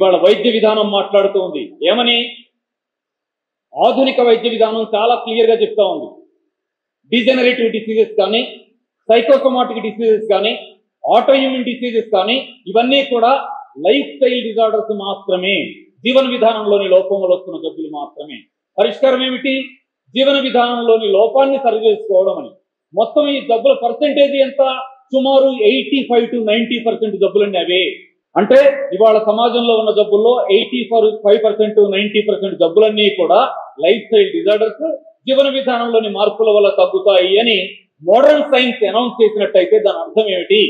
ఇవాళ వైద్య విధానం మాట్లాడుతూ ఉంది. ఏమని? ఆధునిక వైద్య విధానం చాలా క్లియర్గా చెప్తా ఉంది. డిజెనరేటివ్ డిసీజెస్ కానీ, సైకోసోమాటిక్ డిసీజెస్ కానీ, ఆటోఇమ్యూన్ డిసీజెస్ కానీ, ఇవన్నీ కూడా లైఫ్ స్టైల్ డిజార్డర్స్ మాత్రమే, జీవన విధానంలోని లోపం వల్ల వస్తున్న జబ్బులు మాత్రమే. పరిష్కారం ఏమిటి? జీవన విధానంలోని లోపాన్ని సరిచేసుకోవడం అని. మొత్తం ఈ జబ్బుల పర్సెంటేజ్ ఎంత? సుమారు 85 to 90% జబ్బులన్నీ అవే. అంటే ఇవాళ సమాజంలో ఉన్న జబ్బుల్లో 85% to 90% జబ్బులన్నీ కూడా లైఫ్ స్టైల్ డిజార్డర్స్, జీవన విధానంలోని మార్పుల వల్ల తగ్గుతాయి అని మోడర్న్ సైన్స్ అనౌన్స్ చేసినట్టయితే దాని అర్థం ఏమిటి?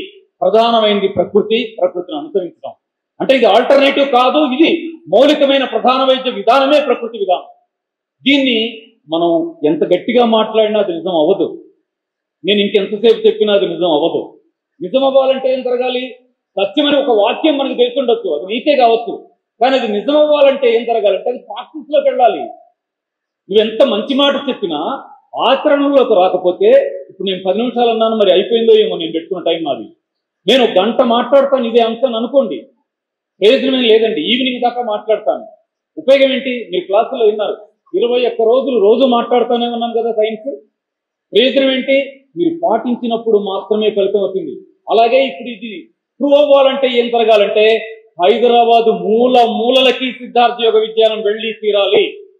ప్రధానమైనది ప్రకృతిని అనుసరించడం. అంటే ఇది ఆల్టర్నేటివ్ కాదు, ఇది మౌలికమైన ప్రధాన వైద్య విధానమే ప్రకృతి విధానం. దీన్ని మనం ఎంత గట్టిగా మాట్లాడినా అది నిజం అవ్వదు. నేను ఇంకెంతసేపు చెప్పినా అది నిజం అవ్వదు. నిజం అవ్వాలంటే ఏం జరగాలి? సత్యమని ఒక వాక్యం మనకు తెలిసి అది నీకే కావచ్చు, కానీ అది నిజం అవ్వాలంటే ఏం జరగాలంటే అది ప్రాక్టీస్లోకి వెళ్ళాలి. నువ్వు ఎంత మంచి మాట చెప్పినా ఆచరణలోకి రాకపోతే, ఇప్పుడు నేను 10 నిమిషాలు అన్నాను, మరి అయిపోయిందో ఏమో నేను పెట్టుకున్న టైం నాది. నేను 1 గంట మాట్లాడతాను ఇదే అంశాన్ని అనుకోండి, ప్రయోజనమే లేదండి. ఈవినింగ్ దాకా మాట్లాడతాను, ఉపయోగం ఏంటి? మీరు క్లాసులో విన్నారు, 21 రోజులు రోజు మాట్లాడుతూనే ఉన్నాను కదా సైన్స్. ప్రయోజనం ఏంటి? మీరు పాటించినప్పుడు మాత్రమే ఫలితం అవుతుంది. అలాగే ఇప్పుడు ఇది ప్రూవ్ అవ్వాలంటే ఏం జరగాలంటే, హైదరాబాదు మూలలకి సిద్ధార్థ యోగ విజ్ఞానం వెళ్ళి తీరాలి.